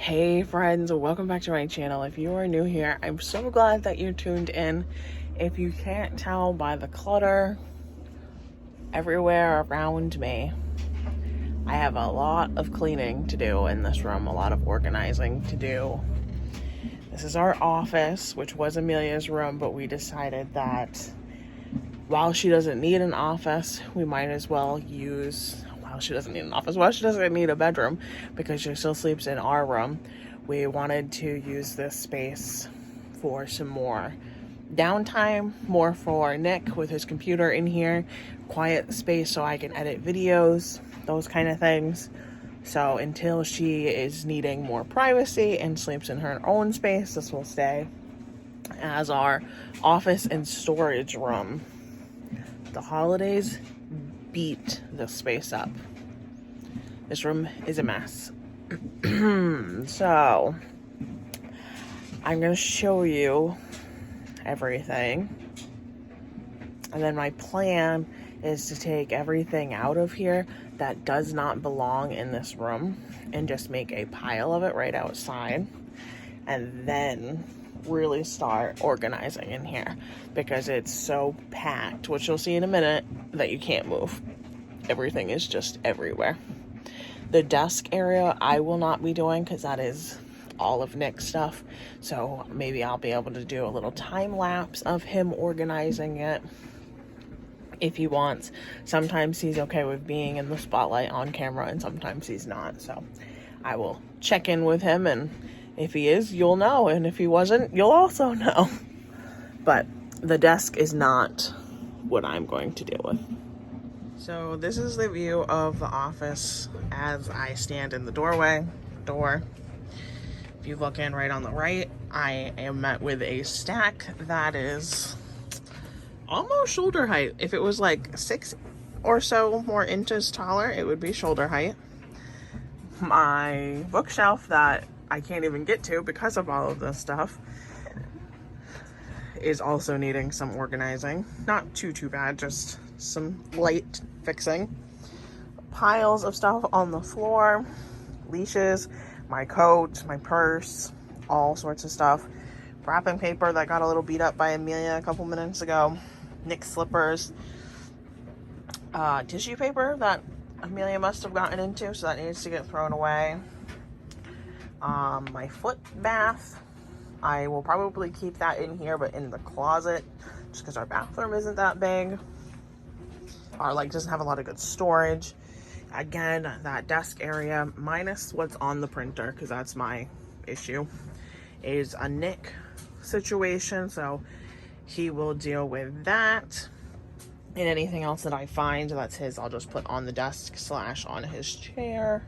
Hey friends, welcome back to my channel. If you are new here, I'm so glad that you're tuned in. If you can't tell by the clutter everywhere around me, I have a lot of cleaning to do in this room, a lot of organizing to do. This is our office, which was Amelia's room, but we decided that while she doesn't need an office, we might as well use, while she doesn't need a bedroom because she still sleeps in our room, we wanted to use this space for some more downtime, more for Nick with his computer in here, quiet space so I can edit videos, those kind of things. So until she is needing more privacy and sleeps in her own space, this will stay as our office and storage room. The holidays beat this space up. This room is a mess. So, I'm going to show you everything. And then my plan is to take everything out of here that does not belong in this room and just make a pile of it right outside. And then really start organizing in here because it's so packed, which you'll see in a minute, that you can't move. Everything is just everywhere. The desk area I will not be doing because that is all of Nick's stuff. So maybe I'll be able to do a little time lapse of him organizing it if he wants. Sometimes he's okay with being in the spotlight on camera and sometimes he's not. So I will check in with him, and if he is, you'll know, and if he wasn't, you'll also know. But the desk is not what I'm going to deal with. So this is the view of the office as I stand in the door. If you look in right on the right, I am met with a stack that is almost shoulder height. If it was like 6 or so more inches taller, it would be shoulder height. My bookshelf that I can't even get to because of all of this stuff is also needing some organizing. Not too bad, just some light fixing. Piles of stuff on the floor, leashes, my coat, my purse, all sorts of stuff. Wrapping paper that got a little beat up by Amelia a couple minutes ago. Nick's slippers. Tissue paper that Amelia must have gotten into, so that needs to get thrown away. My foot bath, I will probably keep that in here, but in the closet, just because our bathroom isn't that big. Our doesn't have a lot of good storage. Again, that desk area, minus what's on the printer, because that's my issue, is a Nick situation, so he will deal with that. And anything else that I find that's his, I'll just put on the desk / on his chair.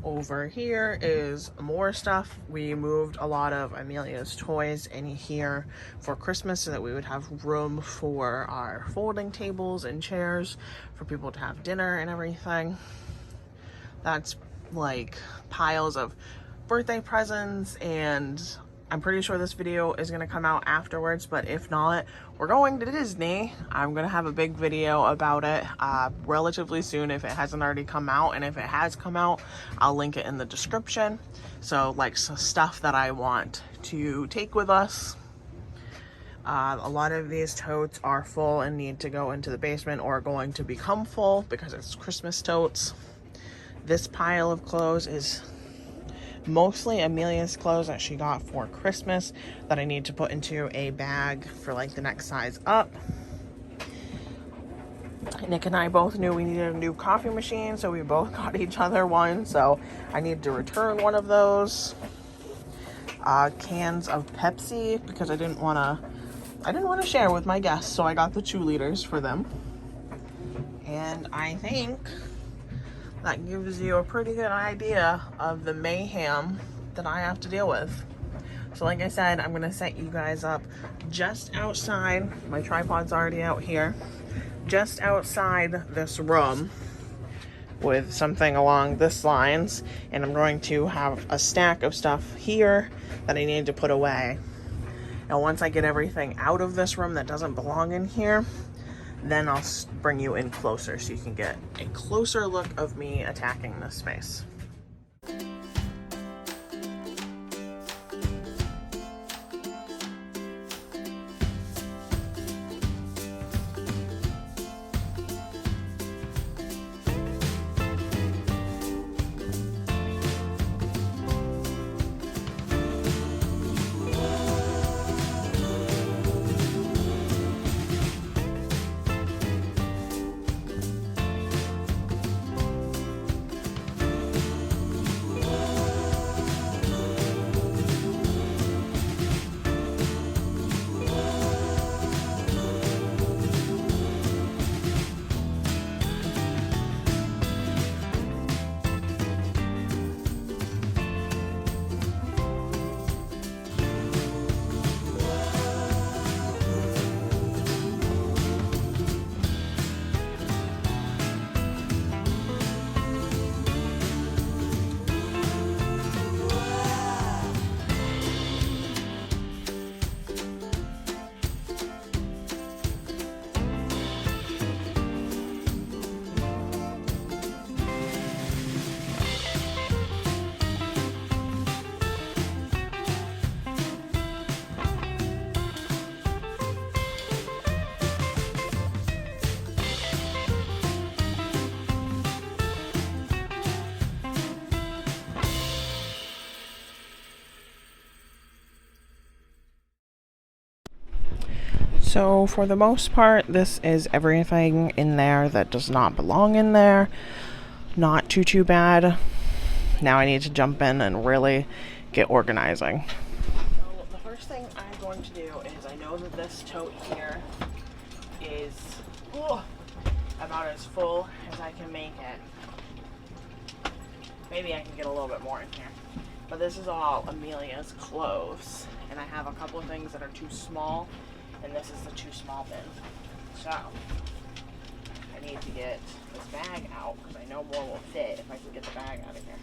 Over here is more stuff. We moved a lot of Amelia's toys in here for Christmas so that we would have room for our folding tables and chairs for people to have dinner and everything. That's like piles of birthday presents, and I'm pretty sure this video is going to come out afterwards, but if not, we're going to Disney. I'm going to have a big video about it relatively soon if it hasn't already come out, and if it has come out, I'll link it in the description. So some stuff that I want to take with us. A lot of these totes are full and need to go into the basement or are going to become full because it's Christmas totes. This pile of clothes is mostly Amelia's clothes that she got for Christmas that I need to put into a bag for the next size up. Nick and I both knew we needed a new coffee machine, so we both got each other one, so I need to return one of those. Cans of Pepsi because I didn't want to share with my guests, so I got the 2 liters for them. And I think that gives you a pretty good idea of the mayhem that I have to deal with. So like I said, I'm going to set you guys up just outside. My tripod's already out here. Just outside this room with something along this lines. And I'm going to have a stack of stuff here that I need to put away. And once I get everything out of this room that doesn't belong in here, then I'll bring you in closer so you can get a closer look of me attacking this space. So for the most part, this is everything in there that does not belong in there. Not too bad. Now I need to jump in and really get organizing. So the first thing I'm going to do is, I know that this tote here is about as full as I can make it. Maybe I can get a little bit more in here. But this is all Amelia's clothes. And I have a couple of things that are too small, and this is the too small bin. So I need to get this bag out because I know more will fit if I can get the bag out of here.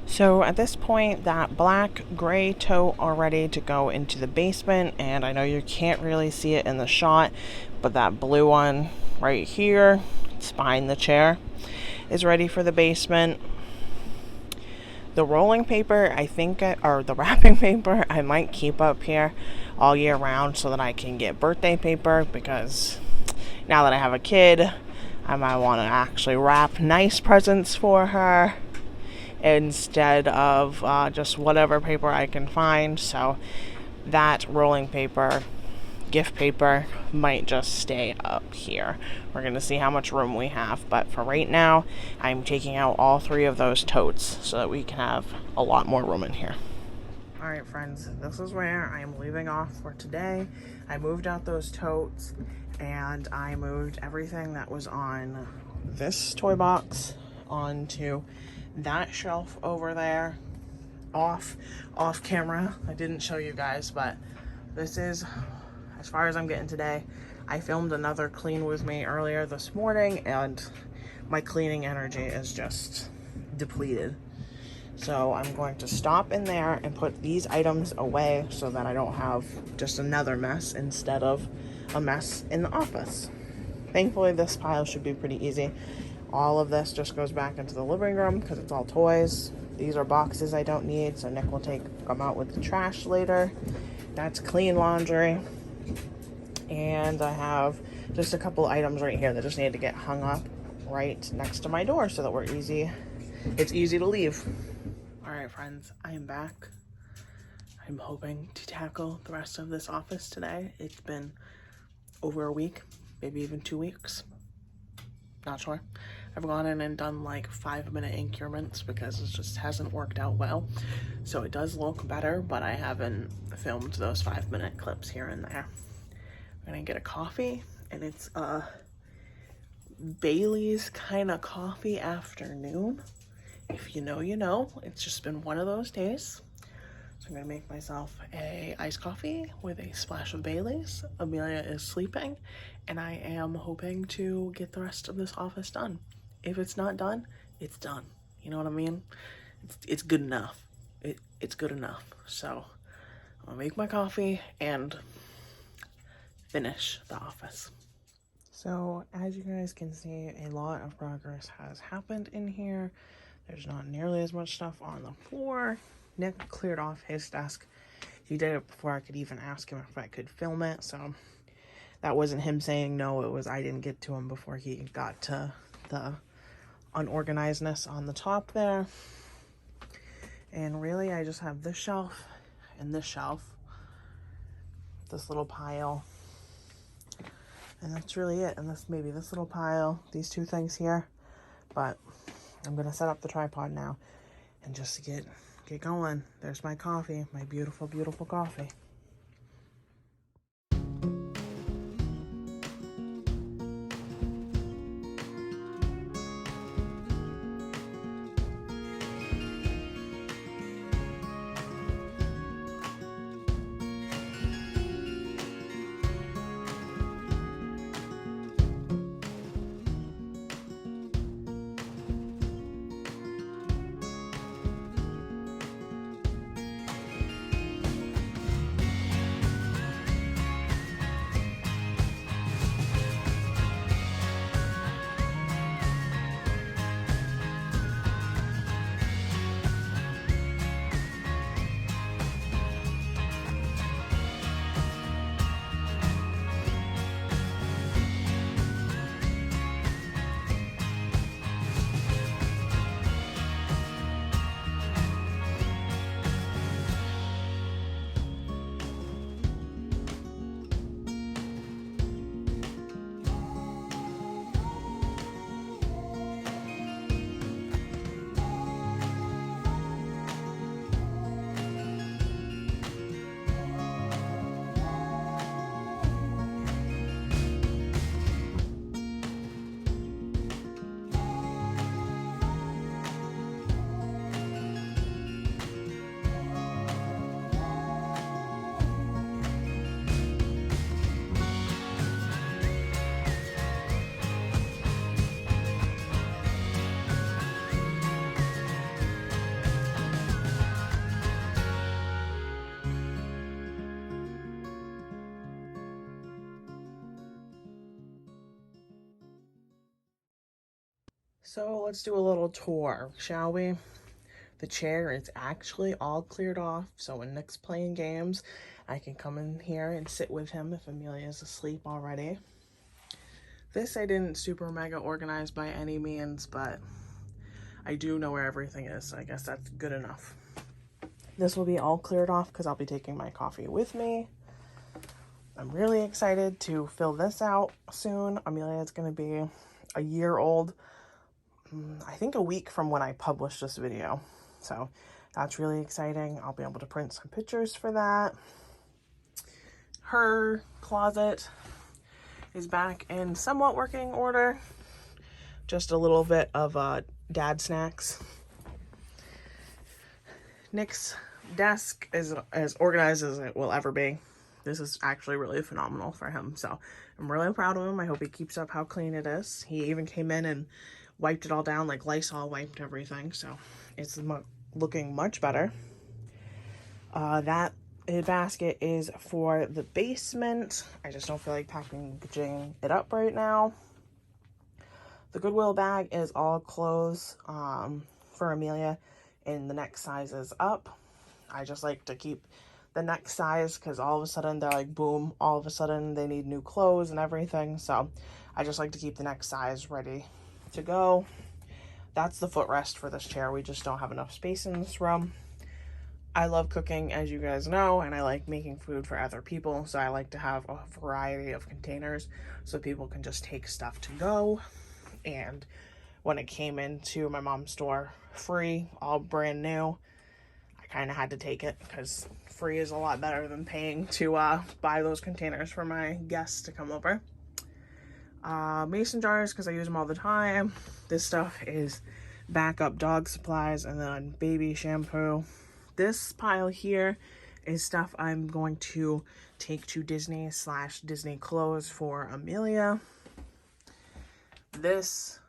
So at this point, that black gray tote are ready to go into the basement, and I know you can't really see it in the shot, but that blue one right here, it's behind the chair, is ready for the basement. The rolling paper, or the wrapping paper, I might keep up here all year round so that I can get birthday paper, because now that I have a kid, I might want to actually wrap nice presents for her instead of just whatever paper I can find. So that rolling paper, gift paper, might just stay up here. We're going to see how much room we have, but for right now I'm taking out all 3 of those totes so that we can have a lot more room in here. Alright friends, this is where I'm leaving off for today. I moved out those totes and I moved everything that was on this toy box onto that shelf over there, off camera. I didn't show you guys, but this is as far as I'm getting today. I filmed another clean with me earlier this morning and my cleaning energy is just depleted. So I'm going to stop in there and put these items away so that I don't have just another mess instead of a mess in the office. Thankfully this pile should be pretty easy. All of this just goes back into the living room because it's all toys. These are boxes I don't need, so Nick will take them out with the trash later. That's clean laundry. And I have just a couple items right here that just need to get hung up right next to my door so that it's easy to leave. All right, friends, I am back. I'm hoping to tackle the rest of this office today. It's been over a week, maybe even 2 weeks. Not sure. I've gone in and done like 5-minute increments because it just hasn't worked out well. So it does look better, but I haven't filmed those 5-minute clips here and there. I'm gonna get a coffee, and it's Bailey's kind of coffee afternoon. If you know, you know. It's just been one of those days. So I'm gonna make myself a iced coffee with a splash of Bailey's. Amelia is sleeping, and I am hoping to get the rest of this office done. If it's not done, it's done. You know what I mean? It's good enough. It's good enough. So I'll make my coffee and finish the office. So as you guys can see, a lot of progress has happened in here. There's not nearly as much stuff on the floor. Nick cleared off his desk. He did it before I could even ask him if I could film it, so that wasn't him saying no, it was I didn't get to him before he got to the unorganizedness on the top there. And really, I just have this shelf and this shelf, this little pile, and that's really it. And maybe this little pile, these two things here. But I'm gonna set up the tripod now and just get going. There's my coffee, my beautiful, beautiful coffee. So let's do a little tour, shall we? The chair is actually all cleared off, so when Nick's playing games, I can come in here and sit with him if Amelia's asleep already. This I didn't super mega organize by any means, but I do know where everything is, so I guess that's good enough. This will be all cleared off because I'll be taking my coffee with me. I'm really excited to fill this out soon. Amelia is going to be a year old, I think a week from when I published this video. So that's really exciting. I'll be able to print some pictures for that. Her closet is back in somewhat working order. Just a little bit of dad snacks. Nick's desk is as organized as it will ever be. This is actually really phenomenal for him, so I'm really proud of him. I hope he keeps up how clean it is. He even came in and wiped it all down, like Lysol wiped everything, so it's looking much better. That basket is for the basement. I just don't feel like packaging it up right now. The Goodwill bag is all clothes for Amelia in the next sizes up. I just like to keep the next size because all of a sudden they're like, boom, all of a sudden they need new clothes and everything. So I just like to keep the next size ready to go. That's the footrest for this chair. We just don't have enough space in this room. I love cooking, as you guys know, and I like making food for other people. So I like to have a variety of containers so people can just take stuff to go. And when it came into my mom's store free, all brand new, I kind of had to take it because free is a lot better than paying to buy those containers for my guests to come over. mason jars because I use them all the time. This stuff is backup dog supplies, and then baby shampoo. This pile here is stuff I'm going to take to Disney/Disney clothes for Amelia. This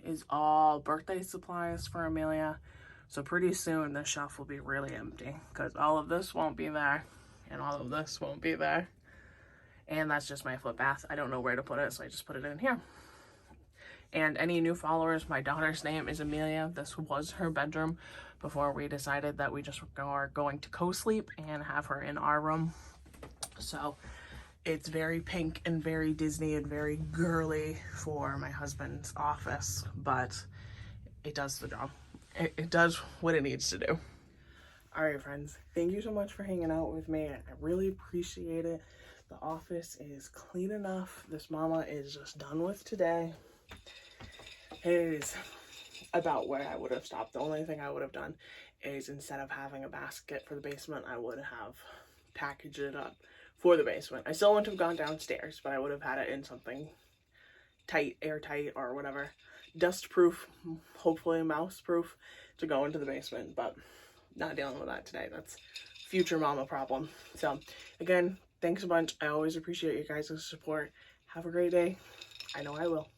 is all birthday supplies for Amelia. So pretty soon this shelf will be really empty because all of this won't be there and all of this won't be there. And that's just my foot bath. I don't know where to put it, so I just put it in here. And any new followers, my daughter's name is Amelia. This was her bedroom before we decided that we just are going to co-sleep and have her in our room. So it's very pink and very Disney and very girly for my husband's office, but it does the job. It does what it needs to do. All right, friends, thank you so much for hanging out with me. I really appreciate it. The office is clean enough. This mama is just done with today. It is about where I would have stopped. The only thing I would have done is instead of having a basket for the basement, I would have packaged it up for the basement. I still wouldn't have gone downstairs, but I would have had it in something tight, airtight, or whatever. Dust-proof, hopefully mouse-proof, to go into the basement, but not dealing with that today. That's future mama problem. So, again, thanks a bunch. I always appreciate you guys' support. Have a great day. I know I will.